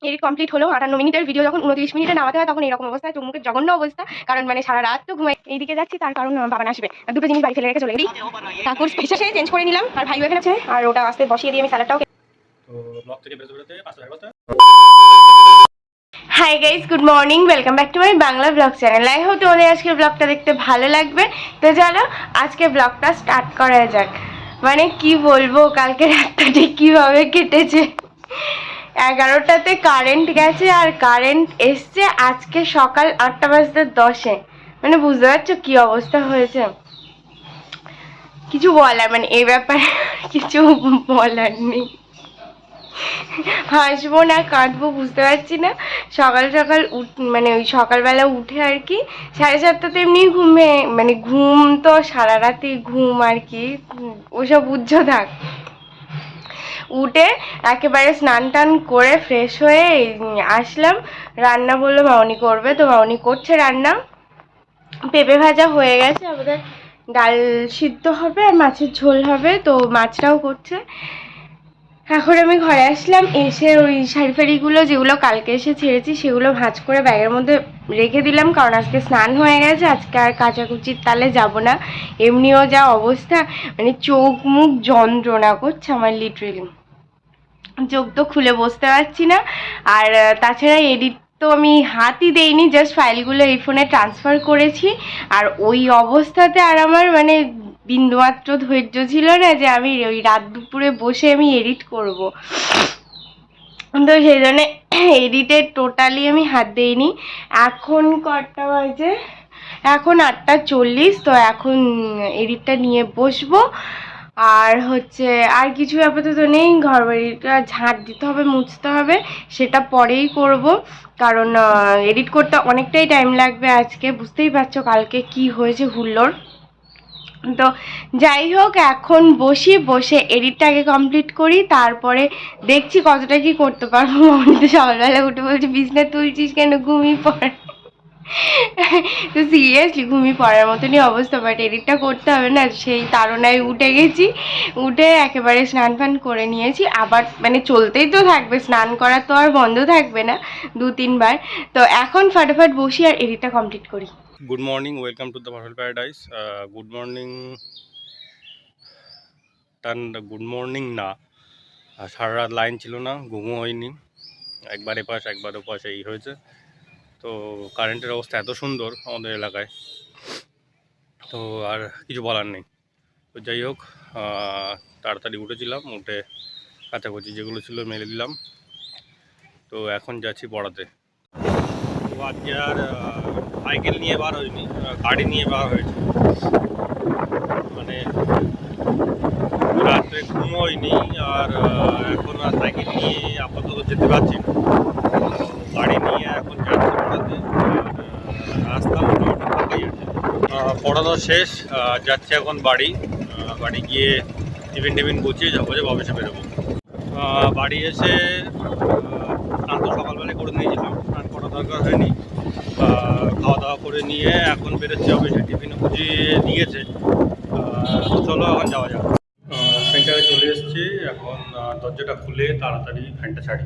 Edit complete হলো 58 মিনিটের video যখন 29 মিনিটে নামাতে হয় তখন এরকম অবস্থা, চোখ মুখের জঘন্য অবস্থা। কারণ মানে সারা রাত তো ঘুমাই। এইদিকে যাচ্ছি তার কারণ বাবা আসবে, দুটো জিনিস বাড়ি ফেলে রেখে চলে গেছি। কাকুর স্পেশাল চেঞ্জ করে নিলাম আর ভাইও এখানে আছে, আর ওটা আস্তে বসিয়ে দিয়ে আমি স্যালাডটাও। তো ব্লগ থেকে বেরোতে 5 কথা। Hi guys, good morning, welcome back to my Bangla blog channel. I hope তোমাদের আজকের ব্লগটা দেখতে ভালো লাগবে। তো চলো আজকে ব্লগটা স্টার্ট করা যাক। মানে কি বলবো, কালকে রাতটা ঠিক কীভাবে কেটেছে। 11টাতে কারেন্ট গেছে আর কারেন্ট এসছে আজকে সকাল 8:10। মানে বুঝতে পারছো কি অবস্থা হয়েছে। কিছু বলার মানে এই ব্যাপারে কিছু বলার নেই। হাসবো না কাঁদবো বুঝতে পারছি না। সকাল সকাল মানে ওই সকালবেলা উঠে আর কি 7:30টাতে এমনি ঘুমে, মানে ঘুম তো সারা রাতি ঘুম আর কি, ওসব বুঝছো থাক। উঠে একেবারে স্নান টান করে ফ্রেশ হয়ে আসলাম। রান্না বললো মাউনি করবে, তো মাউনি করছে রান্না। পেঁপে ভাজা হয়ে গেছে, আমাদের ডাল সিদ্ধ হবে আর মাছের ঝোল হবে, তো মাছটাও করছে। এখন আমি ঘরে আসলাম, এসে ওই শাড়ি ফাড়িগুলো যেগুলো কালকে এসে ছেড়েছি সেগুলো ভাঁজ করে ব্যাগের মধ্যে রেখে দিলাম, কারণ আজকে স্নান হয়ে গেছে, আজকে আর কাচাকুচির তালে যাব না। এমনিও যা অবস্থা, মানে চোখ মুখ যন্ত্রণা করছে আমার, লিটারেলি চোখ তো খুলে বসতে পারছি না। আর তাছাড়া এডিট তো আমি হাতই দেইনি, জাস্ট ফাইলগুলো এই ফোনে ট্রান্সফার করেছি। আর ওই অবস্থাতে আর আমার মানে বিন্দুমাত্র ধৈর্য ছিল না যে আমি ওই রাত দুপুরে বসে আমি এডিট করব। তো সেই জন্যে এডিটে টোটালি আমি হাত দিইনি। এখন কটা বাজে, এখন 8:40। তো এখন এডিটটা নিয়ে বসবো। আর হচ্ছে আর কিছু আপাতত নেই, ঘর বাড়িটা ঝাঁট দিতে হবে, মুছতে হবে, সেটা পরেই করব। কারণ এডিট করতে অনেকটাই টাইম লাগবে আজকে, বুঝতেই পারছো কালকে কি হয়েছে হুল্লোড়। তো যাই হোক, এখন বসে এডিটটা আগে কমপ্লিট করি, তারপরে দেখছি কতটা কি করতে পারবো। মনে তো সকালবেলা উঠে বলছে বিছনা তুলছিস কেন, ঘুমিয়ে পড়। তো সিরিয়াসলি ঘুমিয়ে পড়ার মতনই অবস্থা, বাট এডিটটা করতে হবে না, সেই তাড়নায় উঠে গেছি। উঠে একেবারে স্নান ফান করে নিয়েছি, আবার মানে চলতেই তো থাকবে, স্নান করা তো আর বন্ধ থাকবে না 2-3 বার। তো এখন ফটাফট বসি আর এডিটটা কমপ্লিট করি। Good morning, welcome to the purple paradise. Good morning good morning না, সারা রাত লাইন ছিল না, ঘুমও হয়নি, একবার এপাশ একবার ওপাশ এই হয়েছে। তো কারেন্টের অবস্থা এত সুন্দর আমাদের এলাকায়, তো আর কিছু বলার নেই। তো যাই হোক, তাড়াতাড়ি উঠেছিলাম, উঠে কাচাকুচি যেগুলো ছিল মেলে দিলাম। তো এখন যাচ্ছি পড়াতে। তো আজকে আর সাইকেল নিয়ে বার হয়নি, গাড়ি নিয়ে বার হয়েছে। মানে রাত্রে ঘুম হয়নি, আর এখন আর সাইকেল নিয়ে আপাতত যেতে পারছি না, গাড়ি নিয়ে এখন যাচ্ছি পড়াতে। রাস্তা মোটামুটি ফাঁকাই আছে। পড়ানো শেষ, যাচ্ছি এখন বাড়ি গিয়ে টিফিন গুছিয়ে যাবো, যে অফিসে বেরোবো। বাড়ি এসে স্নান তো সকালবেলায় করে নিয়েছিলাম, স্নান করা দরকার হয়নি। খাওয়া দাওয়া করে নিয়ে এখন বেরোচ্ছি অফিসে, টিফিনে গুছিয়ে দিয়েছে। চলো এখন যাওয়া যাক। সেন্টারে চলে এসেছি, এখন দরজাটা খুলে তাড়াতাড়ি ফ্যানটা ছাড়ি।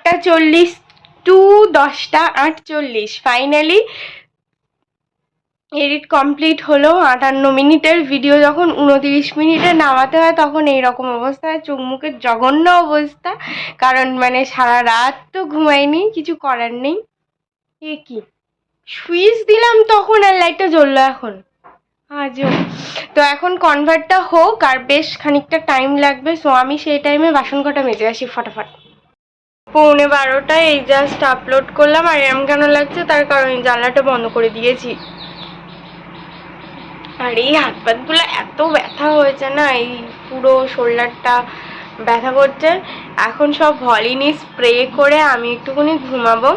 8:40 টু 10:48 ফাইনালি এডিট কমপ্লিট হলো। 58 মিনিটের ভিডিও যখন 29 মিনিটে নামাতে হয় তখন এইরকম অবস্থা, চোখ মুখের জঘন্য অবস্থা। কারণ মানে সারা রাত তো ঘুমাইনি, কিছু করার নেই। এ কি সুইচ দিলাম তখন আর লাইটটা জ্বললো এখন, আজও। তো এখন কনভার্টটা হোক, আর বেশ খানিকটা টাইম লাগবে। সো আমি সেই টাইমে বাসন কটা মেজে আসি ফটাফট। 11:15 এই জাস্ট আপলোড করলাম। আর এরম কেন লাগছে, তার কারণ জানলাটা বন্ধ করে দিয়েছি। আর এই হাত পাতগুলো এত ব্যথা হয়েছে না, এই পুরো শোল্ডারটা ব্যথা করছে। এখন সব ভলিনি স্প্রে করে আমি একটুখানি ঘুমাবো।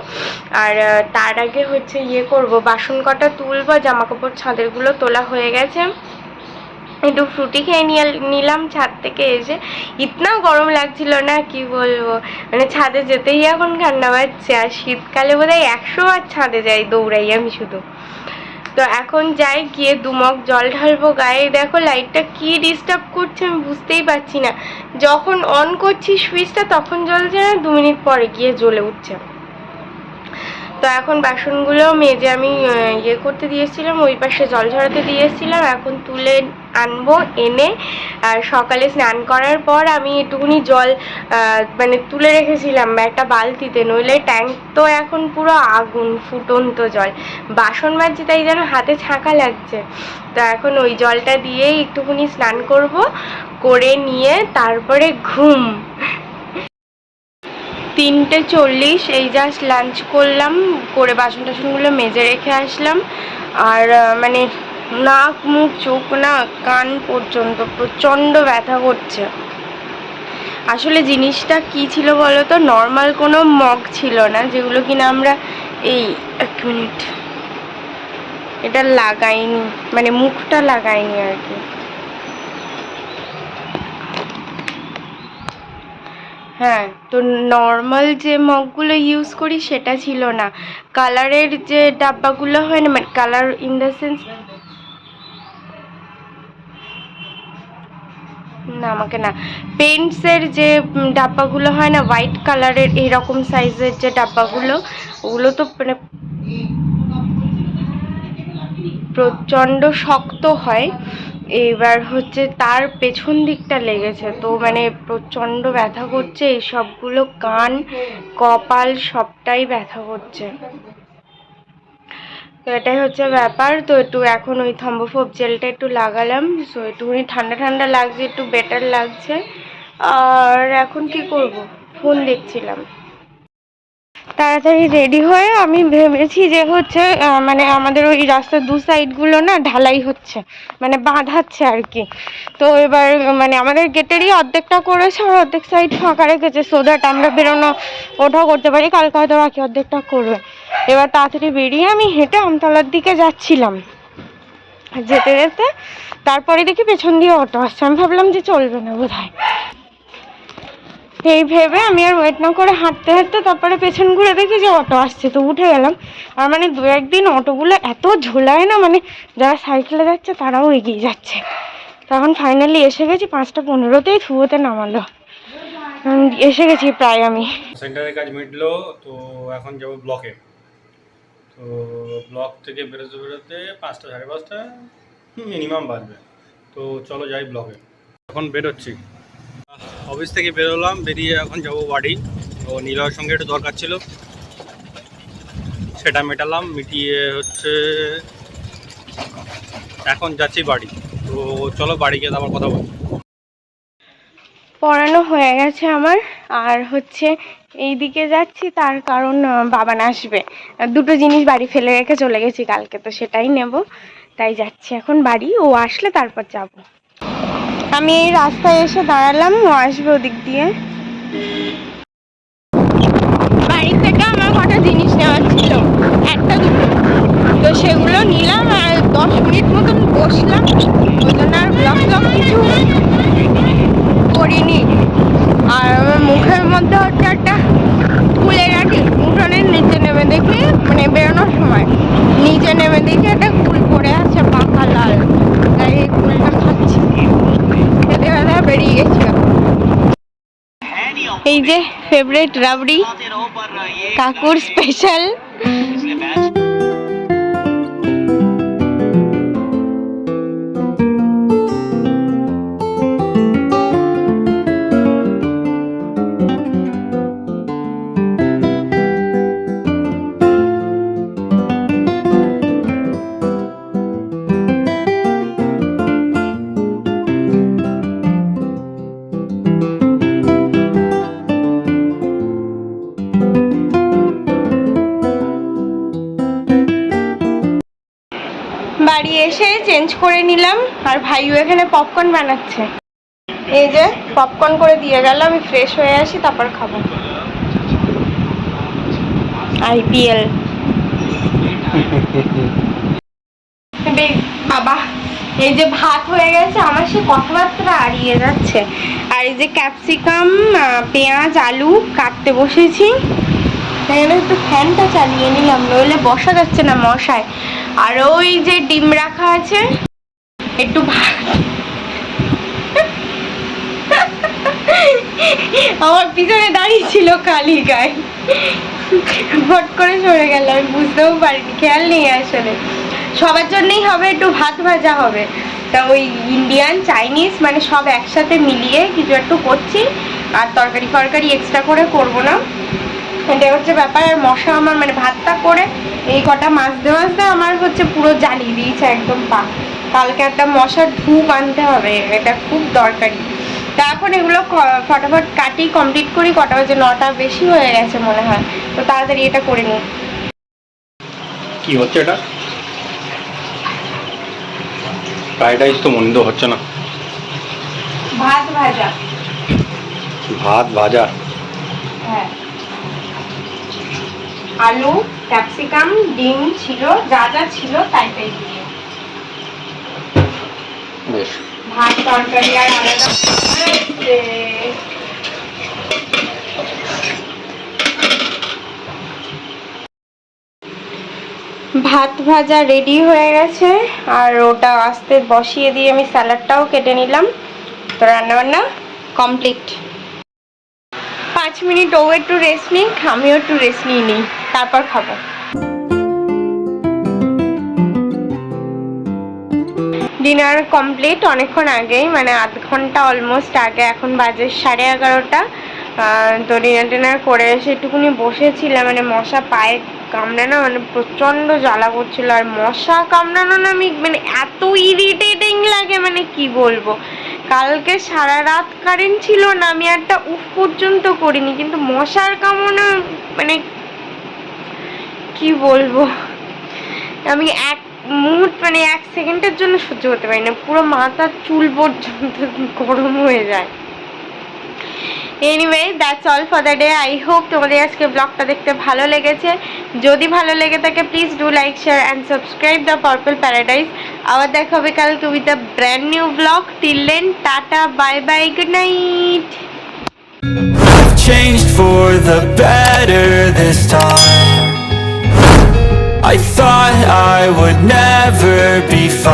আর তার আগে হচ্ছে ইয়ে করবো, বাসন কটা তুলবো, জামা কাপড় ছাদেরগুলো তোলা হয়ে গেছে। একটু ফ্রুটি খেয়ে নিলাম ছাদ থেকে এসে। ইতনাও গরম লাগছিল না, কি বলবো, মানে ছাদে যেতেই এখন ঠান্ডা পাচ্ছে। আর শীতকালে বোধহয় 100 বার ছাদে যাই, দৌড়াই আমি শুধু। তো এখন যাই, গিয়ে দুমগ জল ঢালবো গায়ে। দেখো লাইটটা কি ডিস্টার্ব করছে আমি বুঝতেই পারছি না, যখন অন করছি সুইচটা তখন জ্বলছে না, 2 মিনিট পরে গিয়ে জ্বলে উঠছে। তো এখন বাসনগুলো মেজে আমি ইয়ে করতে দিয়েছিলাম, ওই পাশে জল ঝরাতে দিয়েছিলাম, এখন তুলে আনবো, এনে আর সকালে স্নান করার পর আমি একটুখানি জল মানে তুলে রেখেছিলাম একটা বালতিতে, নইলে ট্যাঙ্ক তো এখন পুরো আগুন, ফুটন্ত জল। বাসন মাজছি তাই যেন হাতে ছাঁকা লাগছে। তো এখন ওই জলটা দিয়েই একটুখানি স্নান করব, করে নিয়ে তারপরে ঘুম। 3:40, এই জাস্ট লাঞ্চ করলাম, করে বাসন টাসনগুলো মেজে রেখে আসলাম। আর মানে নাক মুখ চোখ না কান পর্যন্ত প্রচণ্ড ব্যথা করছে। আসলে জিনিসটা কি ছিল বলো তো, নর্মাল কোনো মগ ছিল না, যেগুলো কিনা আমরা এই 1 মিনিট এটা লাগাইনি, মানে মুখটা লাগাইনি আর কি। হ্যাঁ, তো নর্মাল যে মগগুলো ইউজ করি সেটা ছিল না, কালারের যে ডাব্বাগুলো হয় না, মানে কালার ইন দ্য সেন্স, না আমাকে না, পেন্টসের যে ডাব্বাগুলো হয় না হোয়াইট কালারের, এইরকম সাইজের যে ডাব্বাগুলো, ওগুলো তো মানে প্রচণ্ড শক্ত হয়। এবার হচ্ছে তার পেছন দিকটা লেগেছে, তো মানে প্রচণ্ড ব্যথা করছে, এই সবগুলো কান কপাল সবটাই ব্যথা করছে। তো এটাই হচ্ছে ব্যাপার। তো একটু এখন ওই থম্বোফোব জেলটা একটু লাগালাম, সো একটুখানি ঠান্ডা ঠান্ডা লাগছে, একটু বেটার লাগছে। আর এখন কি করব, ফোন দেখছিলাম। তাড়াতাড়ি রেডি হয়ে আমি ভেবেছি যে হচ্ছে মানে আমাদের ওই রাস্তার 2 সাইডগুলো না ঢালাই হচ্ছে, মানে বাঁধাচ্ছে আর কি। তো এবার মানে আমাদের গেটেরই অর্ধেকটা করেছে, আর অর্ধেক সাইড ফাঁকা রেখেছে, সো দ্যাট আমরা বেরোনো ওঠাও করতে পারি, কালকে হয়তো বাকি অর্ধেকটা করবে। এবার তাড়াতাড়ি বেরিয়ে আমি হেঁটে আমতলার দিকে যাচ্ছিলাম, যেতে যেতে তারপরে দেখি পেছন দিয়ে অটো আসছে। আমি ভাবলাম যে চলবে না বোধহয়, এই ভেবে আমি আর ওয়েট না করে হাঁটতে হাঁটতে তারপরে পেছন ঘুরে দেখি যে অটো আসছে, তো উঠে গেলাম। আর মানে 2-1 দিন অটোগুলো এত ঝোলায় না, মানে যারা সাইকেলে যাচ্ছে তারাও এগিয়ে যাচ্ছে। তখন ফাইনালি এসে গেছি, 5:15তেই থুয়োতে নামালো, এসে গেছি প্রায়। আমি সেন্টারের কাজ মিটলো, তো এখন যাবো ব্লকে। তো ব্লক থেকে বেরোতে বেরোতে 5টা 5:30 মিনিমাম বাজবে। তো চলো যাই ব্লকে। এখন বেরোচ্ছি, অফিস থেকে বেরোলাম, বেরিয়ে এখন যাবো বাড়ি। তো নীলয়ের সঙ্গে একটু দরকার ছিল, সেটা মেটালাম, মিটিয়ে হচ্ছে এখন যাচ্ছি বাড়ি। তো চলো বাড়ি গিয়ে আবার কথা বলবো। পড়ানো হয়ে গেছে আমার, আর হচ্ছে এই দিকে যাচ্ছি তার কারণ বাবান আসবে, 2টো জিনিস বাড়ি ফেলে রেখে চলে গেছি কালকে, তো সেটাই নেব, তাই যাচ্ছি এখন বাড়ি। ও আসলে তারপর যাব। আমি এই রাস্তায় এসে দাঁড়ালাম, ও আসবে ওদিক দিয়ে। বাড়ি থেকে আমার কটা জিনিস নেওয়ার ছিল, 1-2, তো সেগুলো নিলাম, আর 10 মিনিট মতন বসলাম, ওই জন্য আর ব্লগ কিছু করিনি। আর আমার মুখের মধ্যে হচ্ছে একটা ফুলের রাখি, উঠোনের নিচে নেমে দেখি, মানে বেরোনোর সময় নিচে নেমে দেখি একটা ফুল পড়ে আছে পাকা লাল, তাই এই ফুলটা খাচ্ছি, খেতে খেতে বেরিয়ে গেছিলাম। এই যে ফেভারিট রাবড়ি, কাকুর স্পেশাল। বাড়ি এসে চেঞ্জ করে নিলাম, আর ভাইও এখানে পপকর্ন বানাচ্ছে। এই যে পপকর্ন করে দিয়ে গেল, আমি ফ্রেশ হয়ে আসি তারপর খাবো। IPL বাবা, এই যে ভাত হয়ে গেছে, আমার সে কথাবার্তা হারিয়ে যাচ্ছে। আর এই যে ক্যাপসিকাম, পেঁয়াজ, আলু কাটতে বসেছি। এখানে একটু ফ্যানটা চালিয়ে নিলাম, নইলে বসা যাচ্ছে না মশায়। আর ওই যে ডিম রাখা আছে, একটু আমার পিছনে দাঁড়িয়ে ছিল কালি গায়ে, ফট করে সরে গেল, আমি বুঝতেও পারিনি, খেয়াল নেই আসলে। সবার জন্যই হবে, একটু ভাত ভাজা হবে, তা ওই ইন্ডিয়ান চাইনিজ মানে সব একসাথে মিলিয়ে কিছু একটু করছি, আর তরকারি ফরকারি এক্সট্রা করে করব না, এটাই হচ্ছে ব্যাপার। আর মশা আমার মানে ভাতটা করে এই কটা মাছতে আমার হচ্ছে পুরো জ্বালিয়ে দিয়েছে একদম পা। কালকে একটা মশার ধূপ আনতে হবে, এটা খুব দরকারি। তা এখন এগুলো ফটাফট কাটি, কমপ্লিট করি। কটা বাজে? 9টা বেশি হয়ে গেছে মনে হয়, তো তাড়াতাড়ি এটা করে নিই। কি হচ্ছে এটা? ফ্রাইড রাইস তো মন্দ হচ্ছে না। ভাত ভাজা। ভাত ভাজা? হ্যাঁ, আলু, ক্যাপসিকাম, ডিম ছিল, যা যা ছিল তাই তাই দিয়ে। বেশ। ভাত তরকারি আর আলাদা। ভাত ভাজা রেডি হয়ে গেছে, আর ওটা আস্তে বসিয়ে দিয়ে আমি স্যালাডটাও কেটে নিলাম। তো রান্নাবান্না কমপ্লিট। 5 মিনিট ও একটু রেস্ট নিই, আমিও একটু রেস্ট নিয়ে নিই, তারপর খাবো। ডিনার কমপ্লিট অনেকক্ষণ আগেই, মানে আধ ঘন্টা অলমোস্ট আগে। এখন বাজে 11:30। তো ডিনার করে এসে একটুকুনি বসেছিলাম, মানে মশা পায়ে কামড়ানো, মানে প্রচণ্ড জ্বালা করছিল। আর মশা কামড়ানো না, আমি মানে এত ইরিটেটিং লাগে, মানে কি বলবো। কালকে সারা রাত কারেন্ট ছিল না, আমি একটা উফ পর্যন্ত করিনি, কিন্তু মশার কামড়ানো মানে কি বলবো, আমি এক মুহূর্ত মানে 1 সেকেন্ডের জন্য সহ্য করতে পারি না, পুরো মাথার চুল পর্যন্ত গরম হয়ে যায়। Anyway, that's all for the day. I hope তোমাদের আজকে ব্লগটা দেখতে ভালো লেগেছে। যদি ভালো লেগে থাকে please do like, share and subscribe the purple paradise. আবার দেখা হবে কালকে with a brand new blog. Till then, tata, bye bye, good night. I've changed for the better this time. I thought I would never be fine.